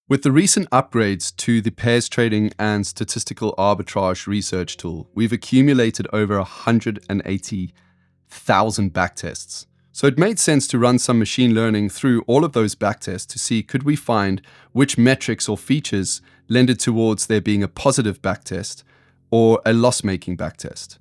With the recent upgrades to the pairs trading and statistical arbitrage research tool, we've accumulated over 180,000 backtests. So it made sense to run some machine learning through all of those backtests to see could we find which metrics or features lended towards there being a positive backtest or a loss-making backtest.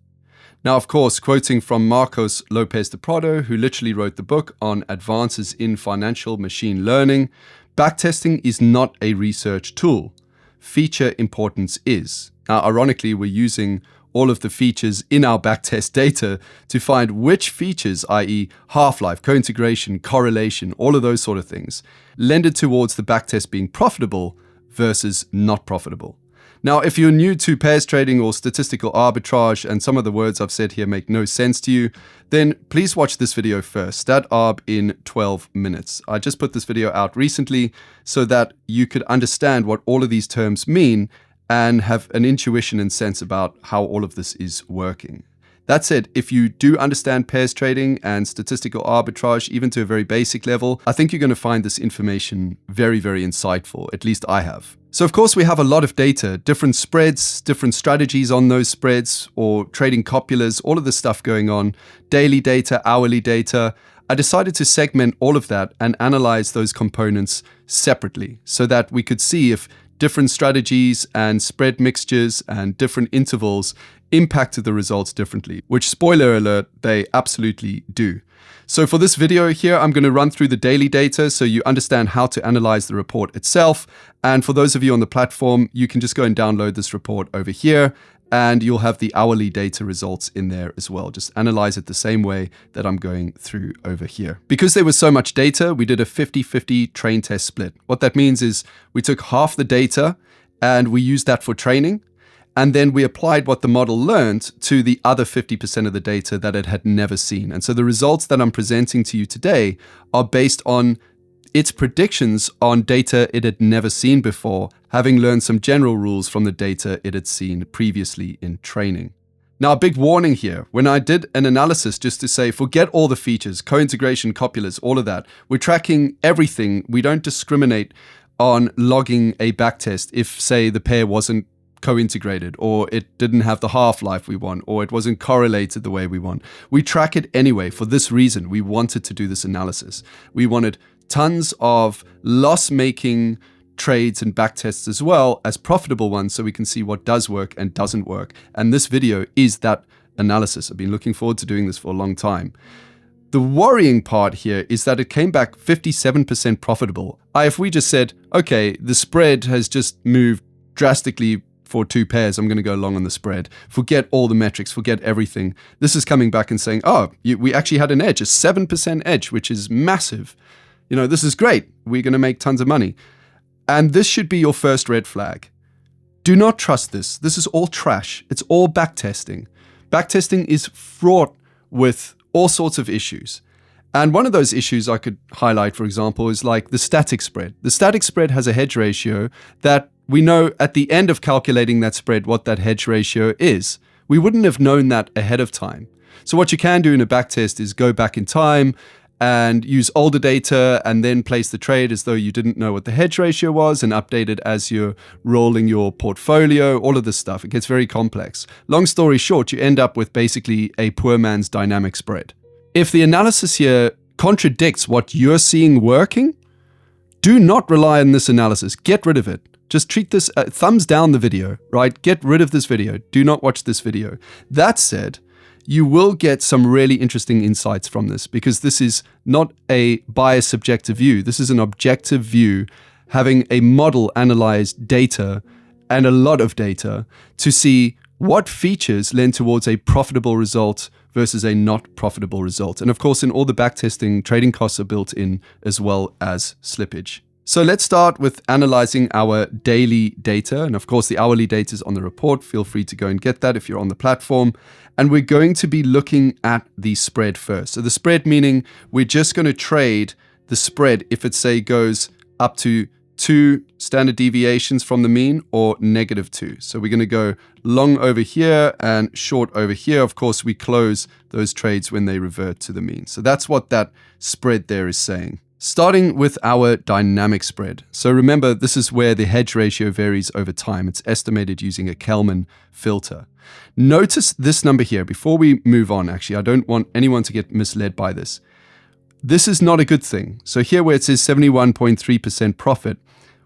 Now, of course, quoting from Marcos Lopez de Prado, who literally wrote the book on advances in financial machine learning, backtesting is not a research tool. Feature importance is. Now, ironically, we're using all of the features in our backtest data to find which features, i.e. half-life, co-integration, correlation, all of those sort of things, lended towards the backtest being profitable versus not profitable. Now, if you're new to pairs trading or statistical arbitrage and some of the words I've said here make no sense to you, then please watch this video first, StatArb in 12 minutes. I just put this video out recently so that you could understand what all of these terms mean and have an intuition and sense about how all of this is working. That said, if you do understand pairs trading and statistical arbitrage, even to a very basic level, I think you're going to find this information very, very insightful. At least I have. So of course we have a lot of data, different spreads, different strategies on those spreads, or trading copulas, all of this stuff going on, daily data, hourly data. I decided to segment all of that and analyze those components separately so that we could see if different strategies and spread mixtures and different intervals impacted the results differently, which, spoiler alert, they absolutely do. So for this video here, I'm going to run through the daily data so you understand how to analyze the report itself. And for those of you on the platform, you can just go and download this report over here and you'll have the hourly data results in there as well. Just analyze it the same way that I'm going through over here. Because there was so much data, we did a 50-50 train test split. What that means is we took half the data and we used that for training. And then we applied what the model learned to the other 50% of the data that it had never seen. And so the results that I'm presenting to you today are based on its predictions on data it had never seen before, having learned some general rules from the data it had seen previously in training. Now, a big warning here. When I did an analysis just to say, forget all the features, co-integration, copulas, all of that, we're tracking everything. We don't discriminate on logging a backtest if, say, the pair wasn't co-integrated, or it didn't have the half-life we want, or it wasn't correlated the way we want. We track it anyway. For this reason, we wanted to do this analysis. We wanted tons of loss-making trades and backtests as well as profitable ones so we can see what does work and doesn't work. And this video is that analysis. I've been looking forward to doing this for a long time. The worrying part here is that it came back 57% profitable. If we just said, okay, the spread has just moved drastically for two pairs, I'm going to go long on the spread. Forget all the metrics, forget everything. This is coming back and saying, oh, we actually had an edge, a 7% edge, which is massive. You know, this is great. We're going to make tons of money. And this should be your first red flag. Do not trust this. This is all trash. It's all backtesting. Backtesting is fraught with all sorts of issues. And one of those issues I could highlight, for example, is like the static spread. The static spread has a hedge ratio that we know at the end of calculating that spread what that hedge ratio is. We wouldn't have known that ahead of time. So what you can do in a backtest is go back in time and use older data and then place the trade as though you didn't know what the hedge ratio was and update it as you're rolling your portfolio, all of this stuff. It gets very complex. Long story short, you end up with basically a poor man's dynamic spread. If the analysis here contradicts what you're seeing working, do not rely on this analysis. Get rid of it. Just treat this, thumbs down the video, right? Get rid of this video. Do not watch this video. That said, you will get some really interesting insights from this because this is not a biased subjective view. This is an objective view, having a model analyze data and a lot of data to see what features lend towards a profitable result versus a not profitable result. And of course, in all the backtesting, trading costs are built in as well as slippage. So let's start with analyzing our daily data. And of course, the hourly data is on the report. Feel free to go and get that if you're on the platform. And we're going to be looking at the spread first. So the spread meaning we're just going to trade the spread if it, say, goes up to 2 standard deviations from the mean or -2. So we're going to go long over here and short over here. Of course, we close those trades when they revert to the mean. So that's what that spread there is saying. Starting with our dynamic spread. So remember, this is where the hedge ratio varies over time. It's estimated using a Kalman filter. Notice this number here. Before we move on, actually, I don't want anyone to get misled by this. This is not a good thing. So here where it says 71.3% profit,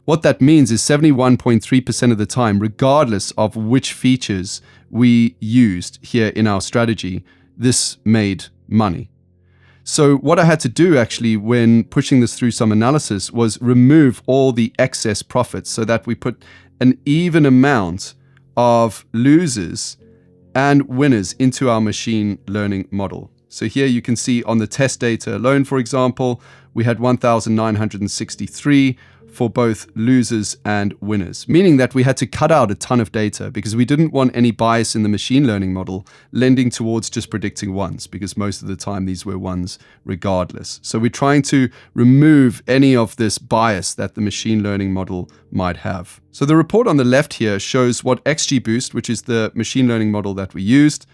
what that means is 71.3% of the time, regardless of which features we used here in our strategy, this made money. So what I had to do actually when pushing this through some analysis was remove all the excess profits so that we put an even amount of losers and winners into our machine learning model. So here you can see on the test data alone, for example, we had 1,963 for both losers and winners, meaning that we had to cut out a ton of data because we didn't want any bias in the machine learning model lending towards just predicting ones, because most of the time these were ones regardless. So we're trying to remove any of this bias that the machine learning model might have. So the report on the left here shows what XGBOOST, which is the machine learning model that we used,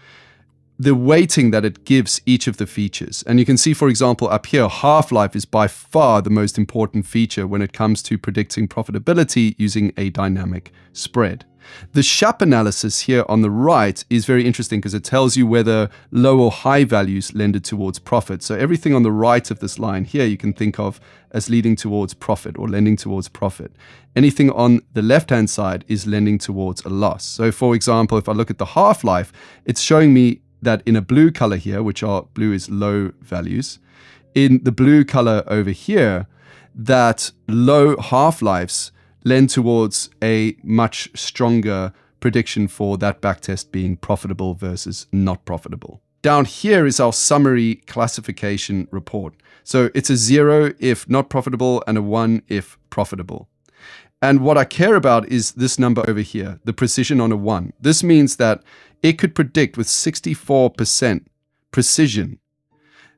the weighting that it gives each of the features. And you can see, for example, up here, half-life is by far the most important feature when it comes to predicting profitability using a dynamic spread. The SHAP analysis here on the right is very interesting because it tells you whether low or high values lended towards profit. So everything on the right of this line here you can think of as leading towards profit or lending towards profit. Anything on the left-hand side is lending towards a loss. So for example, if I look at the half-life, it's showing me that in a blue color here, which are blue is low values, in the blue color over here, that low half-lives lend towards a much stronger prediction for that backtest being profitable versus not profitable. Down here is our summary classification report. So it's a 0 if not profitable and a 1 if profitable. And what I care about is this number over here, the precision on a 1. This means that it could predict with 64% precision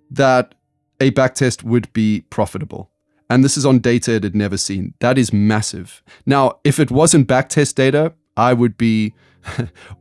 that a backtest would be profitable. And this is on data it had never seen. That is massive. Now, if it wasn't backtest data, I would be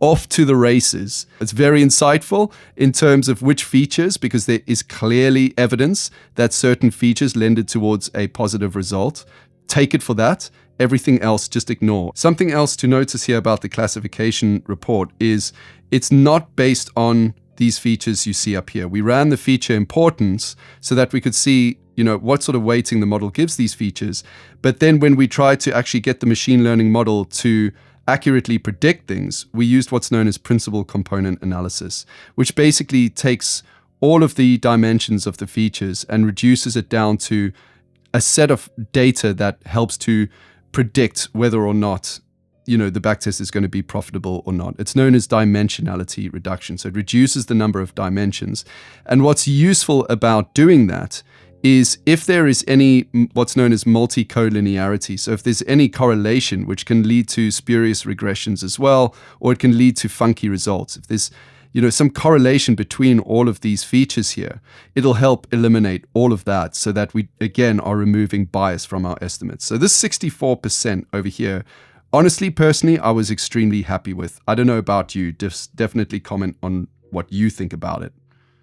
off to the races. It's very insightful in terms of which features, because there is clearly evidence that certain features lended towards a positive result. Take it for that. Everything else, just ignore. Something else to notice here about the classification report is it's not based on these features you see up here. We ran the feature importance so that we could see, what sort of weighting the model gives these features. But then when we tried to actually get the machine learning model to accurately predict things, we used what's known as principal component analysis, which basically takes all of the dimensions of the features and reduces it down to a set of data that helps to predict whether or not, the backtest is going to be profitable or not. It's known as dimensionality reduction. So it reduces the number of dimensions. And what's useful about doing that is if there is any, what's known as multi-collinearity. So if there's any correlation, which can lead to spurious regressions as well, or it can lead to funky results. If there's some correlation between all of these features here, it'll help eliminate all of that so that we, again, are removing bias from our estimates. So this 64% over here, honestly, personally, I was extremely happy with. I don't know about you, definitely comment on what you think about it.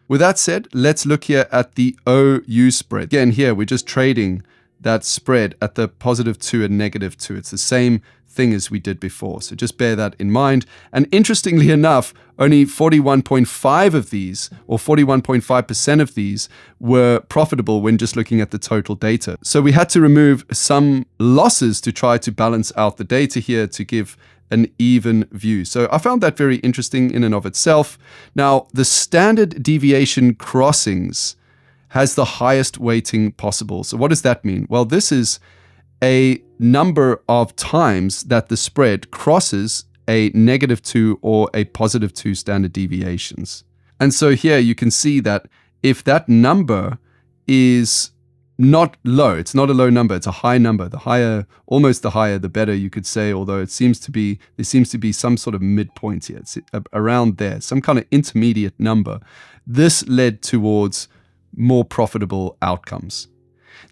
With that said, let's look here at the OU spread. Again, here, we're just trading that spread at the +2 and -2. It's the same thing as we did before. So just bear that in mind. And interestingly enough, only 41.5 of these, or 41.5% of these, were profitable when just looking at the total data. So we had to remove some losses to try to balance out the data here to give an even view. So I found that very interesting in and of itself. Now, the standard deviation crossings has the highest weighting possible. So what does that mean? Well, this is a number of times that the spread crosses a -2 or a +2 standard deviations. And so here you can see that if that number is not low, it's not a low number, it's a high number. The higher, almost the higher, the better, you could say, although there seems to be some sort of midpoint here. It's around there, some kind of intermediate number. This led towards more profitable outcomes.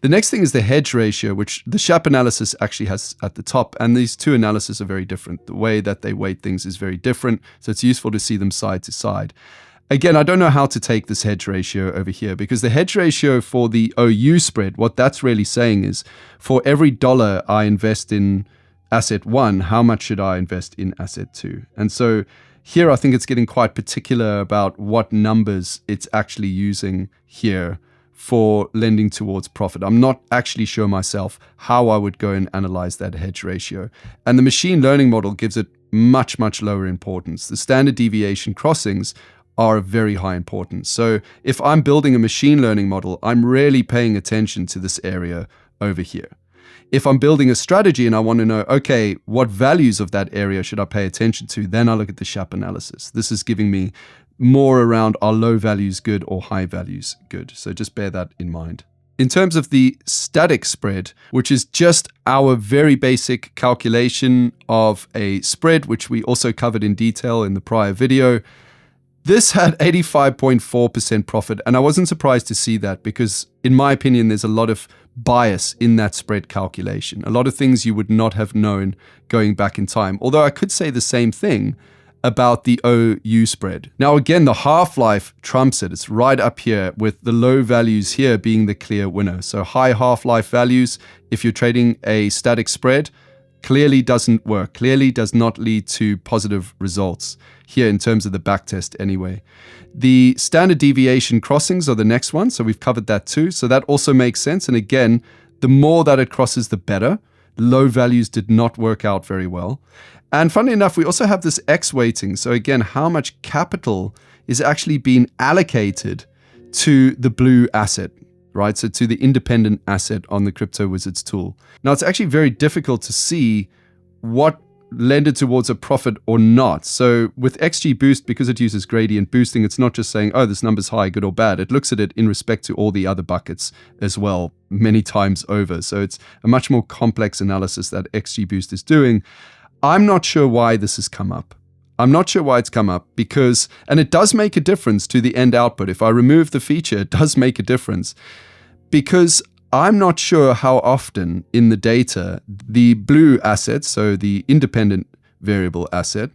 The next thing is the hedge ratio, which the SHAP analysis actually has at the top. And these two analyses are very different. The way that they weight things is very different. So it's useful to see them side to side. Again, I don't know how to take this hedge ratio over here, because the hedge ratio for the OU spread, what that's really saying is for every dollar I invest in asset 1, how much should I invest in asset 2? And so here I think it's getting quite particular about what numbers it's actually using here for lending towards profit. I'm not actually sure myself how I would go and analyze that hedge ratio. And the machine learning model gives it much, much lower importance. The standard deviation crossings are of very high importance. So if I'm building a machine learning model, I'm really paying attention to this area over here. If I'm building a strategy and I want to know, okay, what values of that area should I pay attention to, then I look at the SHAP analysis. This is giving me more around, are low values good or high values good? So just bear that in mind. In terms of the static spread, which is just our very basic calculation of a spread, which we also covered in detail in the prior video, this had 85.4% profit, and I wasn't surprised to see that because, in my opinion, there's a lot of bias in that spread calculation. A lot of things you would not have known going back in time. Although I could say the same thing about the OU spread. Now, again, the half-life trumps it. It's right up here with the low values here being the clear winner. So high half-life values, if you're trading a static spread, clearly doesn't work, clearly does not lead to positive results here in terms of the backtest anyway. The standard deviation crossings are the next one, so we've covered that too. So that also makes sense. And again, the more that it crosses, the better. Low values did not work out very well. And funnily enough, we also have this X weighting. So again, how much capital is actually being allocated to the blue asset, right? So to the independent asset on the Crypto Wizards tool. Now, it's actually very difficult to see what lended towards a profit or not. So with XGBOOST, because it uses gradient boosting, it's not just saying, oh, this number's high, good or bad. It looks at it in respect to all the other buckets as well, many times over. So it's a much more complex analysis that XGBOOST is doing. I'm not sure why this has come up. I'm not sure why it's come up because, and it does make a difference to the end output. If I remove the feature, it does make a difference because I'm not sure how often in the data the blue asset, so the independent variable asset,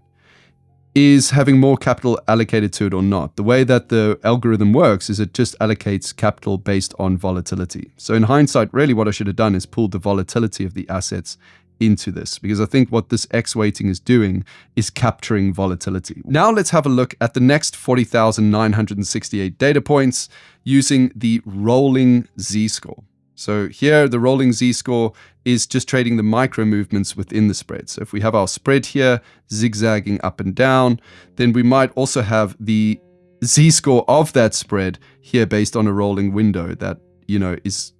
is having more capital allocated to it or not. The way that the algorithm works is it just allocates capital based on volatility. So in hindsight, really what I should have done is pulled the volatility of the assets into this, because I think what this X weighting is doing is capturing volatility. Now let's have a look at the next 40,968 data points using the rolling Z-score. So here the rolling Z-score is just trading the micro movements within the spread. So if we have our spread here zigzagging up and down, then we might also have the Z-score of that spread here based on a rolling window that, you know, is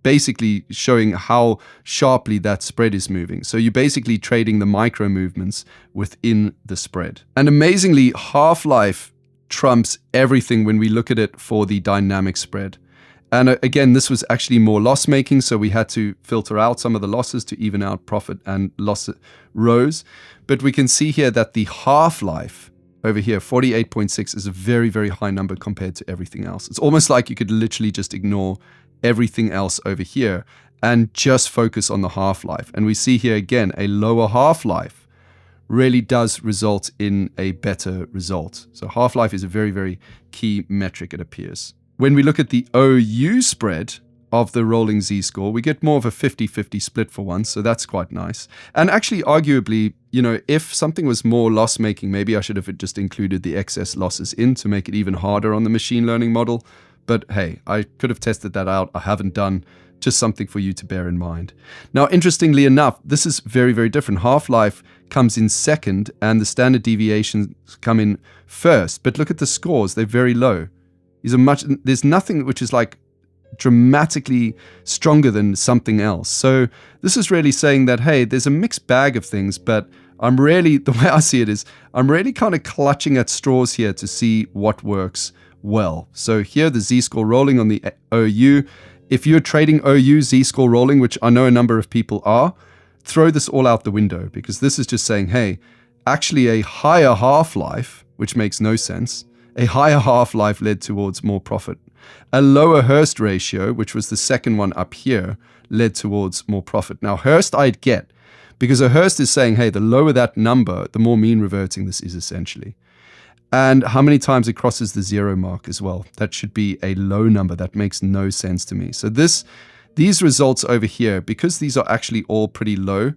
basically showing how sharply that spread is moving. So you're basically trading the micro movements within the spread. And amazingly, half-life trumps everything when we look at it for the dynamic spread. And again, this was actually more loss-making, so we had to filter out some of the losses to even out profit and loss rows. But we can see here that the half-life over here, 48.6, is a very, very high number compared to everything else. It's almost like you could literally just ignore everything else over here and just focus on the half-life. And we see here again, a lower half-life really does result in a better result. So half-life is a very, very key metric, it appears. When we look at the OU spread of the rolling Z-score, we get more of a 50-50 split for once, so that's quite nice. And actually, arguably, you know, if something was more loss-making, maybe I should have just included the excess losses in to make it even harder on the machine learning model. But hey, I could have tested that out. I haven't done. Just something for you to bear in mind. Now, interestingly enough, this is very, very different. Half-life comes in second and the standard deviations come in first. But look at the scores. They're very low. There's nothing which is like dramatically stronger than something else. So this is really saying that, hey, there's a mixed bag of things, but the way I see it is, I'm really kind of clutching at straws here to see what works well. So here the Z-score rolling on the OU. If you're trading OU Z-score rolling, which I know a number of people are, throw this all out the window because this is just saying, hey, actually a higher half-life, which makes no sense, a higher half-life led towards more profit. A lower Hurst ratio, which was the second one up here, led towards more profit. Now Hurst I'd get because a Hurst is saying, hey, the lower that number, the more mean reverting this is essentially. and how many times it crosses the 0 mark as well. That should be a low number. That makes no sense to me. So these results over here, because these are actually all pretty low,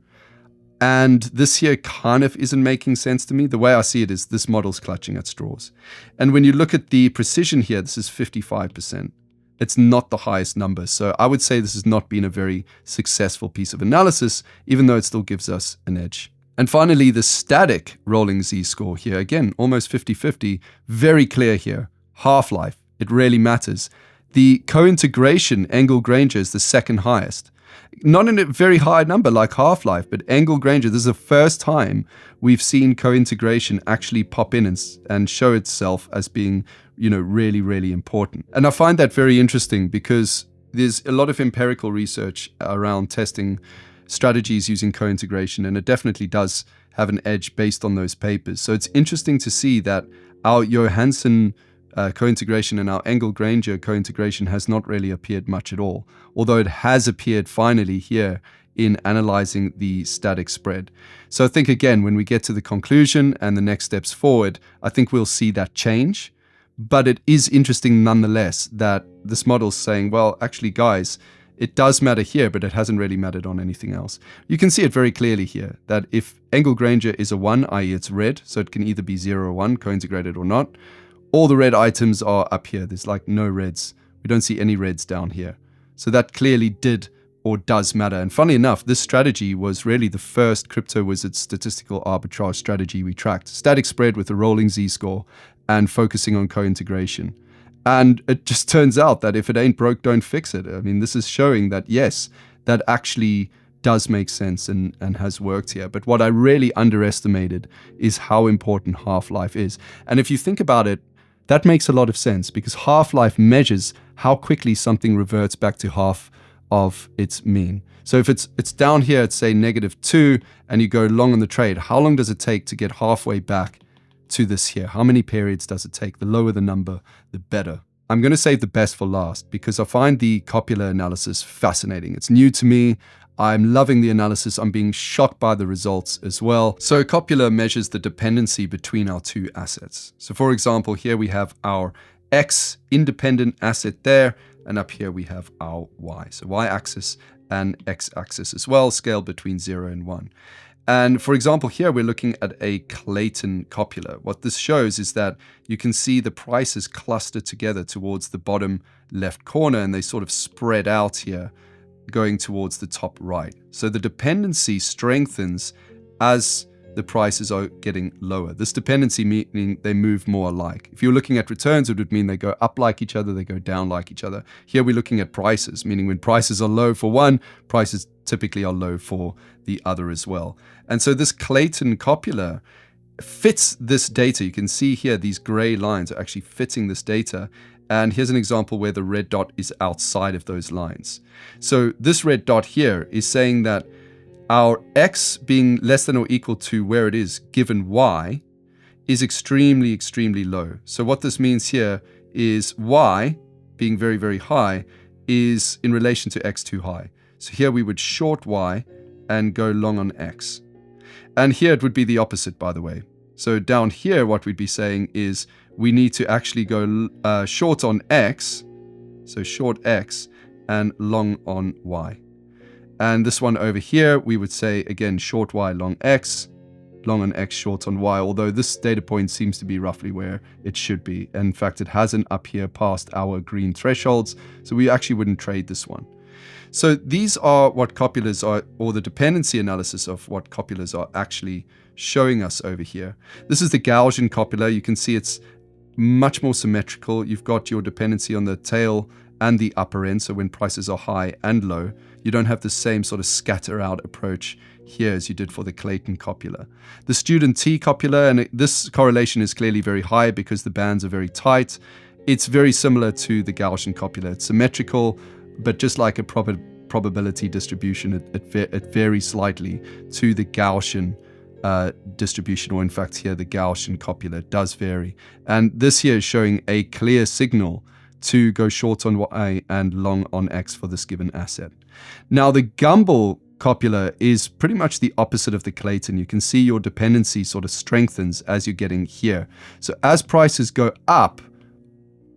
and this here kind of isn't making sense to me. The way I see it is this model's clutching at straws. And when you look at the precision here, this is 55%. It's not the highest number. So I would say this has not been a very successful piece of analysis, even though it still gives us an edge. And finally, the static rolling z-score here, again, almost 50-50, very clear here. Half-life, it really matters. The co-integration Engel-Granger is the second highest. Not in a very high number like half-life, but Engel-Granger, this is the first time we've seen co-integration actually pop in and show itself as being, really, really important. And I find that very interesting because there's a lot of empirical research around testing strategies using co-integration, and it definitely does have an edge based on those papers. So it's interesting to see that our Johansson co-integration and our Engel-Granger co-integration has not really appeared much at all, although it has appeared finally here in analyzing the static spread. So I think, again, when we get to the conclusion and the next steps forward, I think we'll see that change. But it is interesting nonetheless that this model's saying, well, actually, guys, it does matter here, but it hasn't really mattered on anything else. You can see it very clearly here that if Engel-Granger is a 1, i.e. it's red, so it can either be 0 or 1, co-integrated or not, all the red items are up here. There's like no reds. We don't see any reds down here. So that clearly did or does matter. And funny enough, this strategy was really the first Crypto Wizard statistical arbitrage strategy we tracked. Static spread with a rolling z-score and focusing on co-integration. And it just turns out that if it ain't broke, don't fix it. I mean, this is showing that, yes, that actually does make sense and has worked here. But what I really underestimated is how important half-life is. And if you think about it, that makes a lot of sense because half-life measures how quickly something reverts back to half of its mean. So if it's down here at, say, -2, and you go long on the trade, how long does it take to get halfway back to this here? How many periods does it take? The lower the number, the better. I'm going to save the best for last because I find the Copula analysis fascinating. It's new to me. I'm loving the analysis. I'm being shocked by the results as well. So Copula measures the dependency between our two assets. So for example, here we have our X independent asset there, and up here we have our Y. So Y-axis and X-axis as well, scaled between 0 and 1. And for example, here we're looking at a Clayton Copula. What this shows is that you can see the prices cluster together towards the bottom left corner, and they sort of spread out here, going towards the top right. So the dependency strengthens as the prices are getting lower. This dependency meaning they move more alike. If you're looking at returns, it would mean they go up like each other, they go down like each other. Here we're looking at prices, meaning when prices are low for one, prices typically are low for the other as well. And so this Clayton Copula fits this data. You can see here these gray lines are actually fitting this data. And here's an example where the red dot is outside of those lines. So this red dot here is saying that our X being less than or equal to where it is given Y is extremely, extremely low. So what this means here is Y being very, very high is in relation to X too high. So here we would short Y and go long on X. And here it would be the opposite, by the way. So down here, what we'd be saying is we need to actually go short on X, so short X, and long on Y. And this one over here, we would say, again, short Y, long X, long on X, short on Y, although this data point seems to be roughly where it should be. In fact, it hasn't up here past our green thresholds, so we actually wouldn't trade this one. So these are what copulas are, or the dependency analysis of what copulas are actually showing us over here. This is the Gaussian copula. You can see it's much more symmetrical. You've got your dependency on the tail and the upper end. So when prices are high and low, you don't have the same sort of scatter out approach here as you did for the Clayton Copula. The student T Copula, and this correlation is clearly very high because the bands are very tight. It's very similar to the Gaussian Copula. It's symmetrical, but just like a probability distribution, it varies slightly to the Gaussian distribution, or in fact here the Gaussian Copula does vary. And this here is showing a clear signal to go short on Y and long on X for this given asset. Now the Gumbel Copula is pretty much the opposite of the Clayton. You can see your dependency sort of strengthens as you're getting here. So as prices go up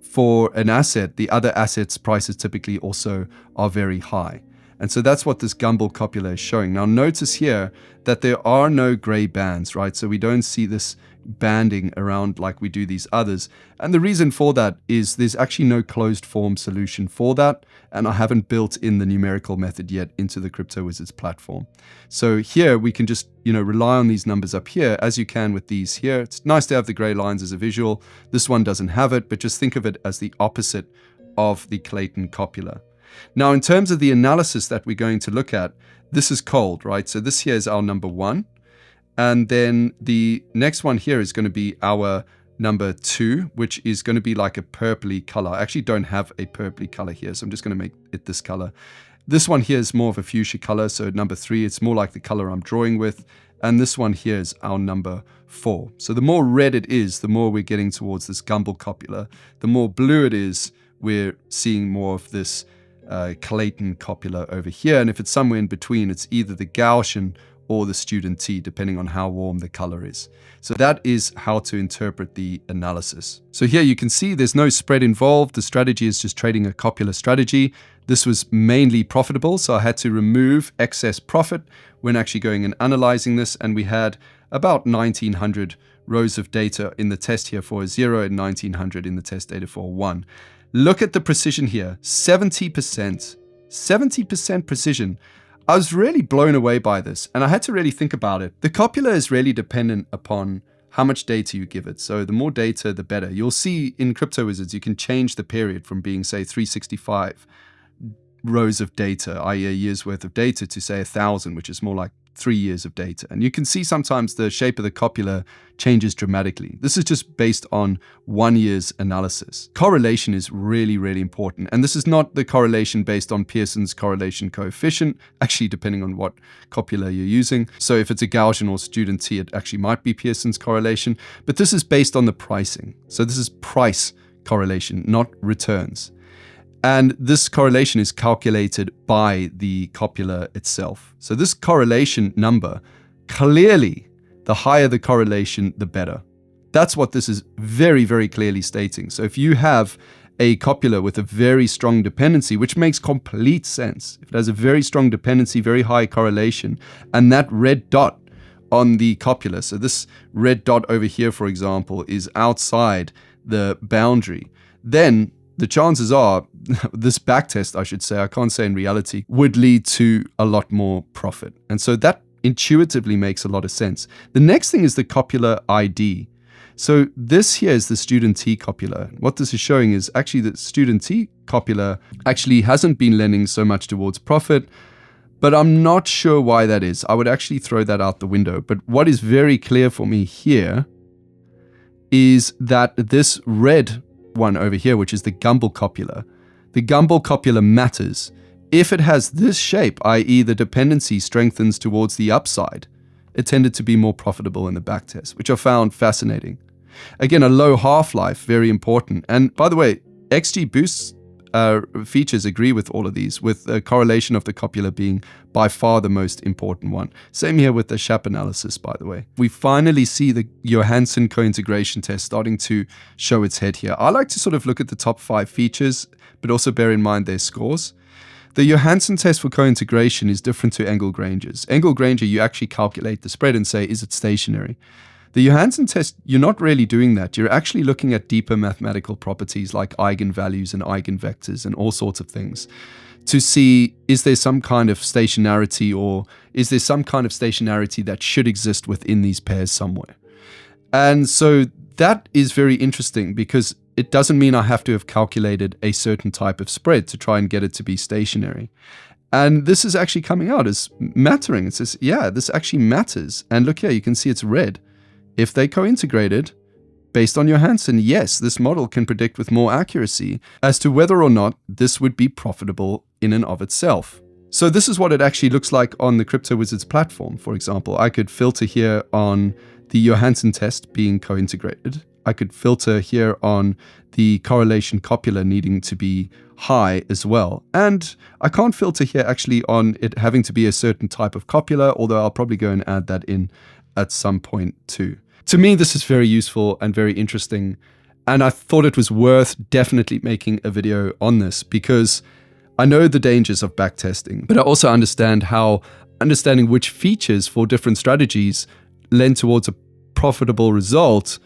for an asset, the other assets' prices typically also are very high. And so that's what this Gumbel Copula is showing. Now notice here that there are no gray bands, right? So we don't see this banding around like we do these others. And the reason for that is there's actually no closed form solution for that. And I haven't built in the numerical method yet into the CryptoWizards platform. So here we can just, rely on these numbers up here as you can with these here. It's nice to have the gray lines as a visual. This one doesn't have it, but just think of it as the opposite of the Clayton Copula. Now, in terms of the analysis that we're going to look at, this is cold, right? So this here is our number 1. And then the next one here is going to be our number 2, which is going to be like a purpley color. I actually don't have a purpley color here, so I'm just going to make it this color. This one here is more of a fuchsia color. So number 3, it's more like the color I'm drawing with. And this one here is our number 4. So the more red it is, the more we're getting towards this Gumbel Copula. The more blue it is, we're seeing more of this Clayton Copula over here. And if it's somewhere in between, it's either the Gaussian or the student T, depending on how warm the color is. So that is how to interpret the analysis. So here you can see there's no spread involved. The strategy is just trading a Copula strategy. This was mainly profitable, so I had to remove excess profit when actually going and analyzing this. And we had about 1900 rows of data in the test here for a 0 and 1900 in the test data for a 1. Look at the precision here, 70%, 70% precision. I was really blown away by this, and I had to really think about it. The Copula is really dependent upon how much data you give it. So the more data, the better. You'll see in CryptoWizards, you can change the period from being, say, 365 rows of data, i.e. a year's worth of data, to say 1,000, which is more like 3 years of data. And you can see sometimes the shape of the Copula changes dramatically. This is just based on 1 year's analysis. Correlation is really, really important. And this is not the correlation based on Pearson's correlation coefficient, actually depending on what Copula you're using. So if it's a Gaussian or student T, it actually might be Pearson's correlation, but this is based on the pricing. So this is price correlation, not returns. And this correlation is calculated by the Copula itself. So this correlation number, clearly, the higher the correlation, the better. That's what this is very, very clearly stating. So if you have a Copula with a very strong dependency, which makes complete sense, if it has a very strong dependency, very high correlation, and that red dot on the Copula, so this red dot over here, for example, is outside the boundary, then the chances are, this backtest, I should say, I can't say in reality, would lead to a lot more profit. And so that intuitively makes a lot of sense. The next thing is the Copula ID. So this here is the student T Copula. What this is showing is actually that student T Copula actually hasn't been lending so much towards profit, but I'm not sure why that is. I would actually throw that out the window. But what is very clear for me here is that this red one over here, which is the Gumbel Copula. The Gumbel Copula matters. If it has this shape, i.e. the dependency strengthens towards the upside, it tended to be more profitable in the backtest, which I found fascinating. Again, a low half-life, very important. And by the way, XGBOOST features agree with all of these, with the correlation of the Copula being by far the most important one. Same here with the SHAP analysis, by the way. We finally see the Johansson co-integration test starting to show its head here. I like to sort of look at the top 5 features, but also bear in mind their scores. The Johansson test for co-integration is different to Engel-Granger's. Engel-Granger, you actually calculate the spread and say, is it stationary? The Johansson test, you're not really doing that. You're actually looking at deeper mathematical properties like eigenvalues and eigenvectors and all sorts of things to see, is there some kind of stationarity, or is there some kind of stationarity that should exist within these pairs somewhere? And so that is very interesting, because it doesn't mean I have to have calculated a certain type of spread to try and get it to be stationary. And this is actually coming out as mattering. It says, yeah, this actually matters. And look here, you can see it's red. If they co-integrated, based on Johansson, yes, this model can predict with more accuracy as to whether or not this would be profitable in and of itself. So this is what it actually looks like on the CryptoWizards platform. For example, I could filter here on the Johansson test being co-integrated. I could filter here on the correlation copula needing to be high as well. And I can't filter here actually on it having to be a certain type of copula, although I'll probably go and add that in at some point too. To me, this is very useful and very interesting. And I thought it was worth definitely making a video on this because I know the dangers of backtesting, but I also understand how understanding which features for different strategies lend towards a profitable result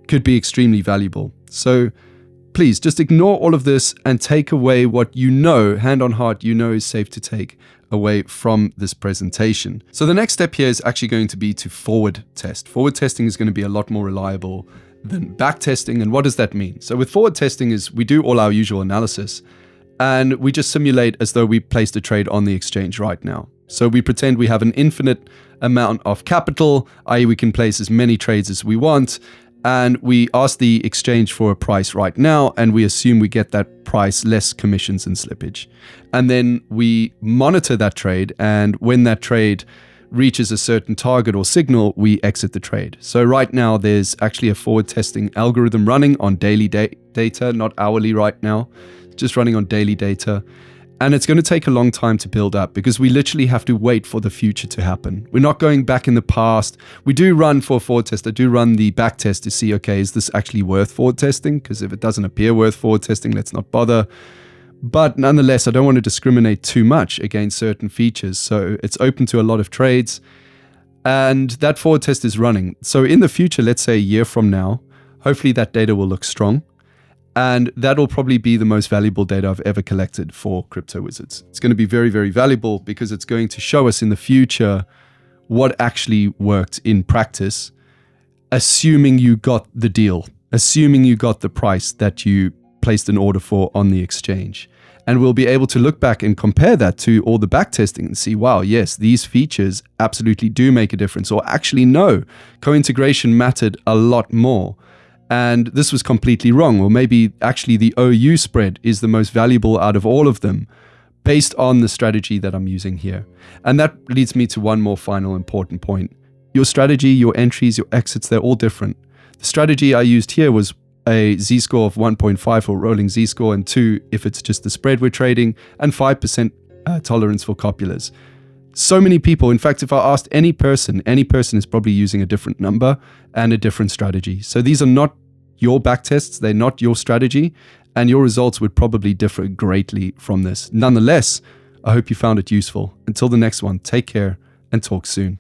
could be extremely valuable. So please just ignore all of this and take away what you know, hand on heart, you know is safe to take away from this presentation. So the next step here is actually going to be to forward test. Forward testing is going to be a lot more reliable than back testing. And what does that mean? So with forward testing is we do all our usual analysis and we just simulate as though we placed a trade on the exchange right now. So we pretend we have an infinite amount of capital, i.e. we can place as many trades as we want, and we ask the exchange for a price right now, and we assume we get that price less commissions and slippage. And then we monitor that trade, and when that trade reaches a certain target or signal, we exit the trade. So right now there's actually a forward testing algorithm running on daily data, not hourly right now, just running on daily data. And it's going to take a long time to build up because we literally have to wait for the future to happen. We're not going back in the past. We do run for a forward test. I do run the back test to see, okay, is this actually worth forward testing? Because if it doesn't appear worth forward testing, let's not bother. But nonetheless, I don't want to discriminate too much against certain features. So it's open to a lot of trades. And that forward test is running. So in the future, let's say a year from now, hopefully that data will look strong. And that'll probably be the most valuable data I've ever collected for Crypto Wizards. It's going to be very, very valuable because it's going to show us in the future what actually worked in practice, assuming you got the deal, assuming you got the price that you placed an order for on the exchange. And we'll be able to look back and compare that to all the backtesting and see, wow, yes, these features absolutely do make a difference. Or actually, no, co-integration mattered a lot more. And this was completely wrong. Or maybe actually the OU spread is the most valuable out of all of them based on the strategy that I'm using here. And that leads me to one more final important point. Your strategy, your entries, your exits, they're all different. The strategy I used here was a z-score of 1.5 for rolling z-score and 2 if it's just the spread we're trading, and 5% tolerance for copulas. So many people, in fact, if I asked any person is probably using a different number and a different strategy. So these are not your backtests, they're not your strategy, and your results would probably differ greatly from this. Nonetheless, I hope you found it useful. Until the next one, take care and talk soon.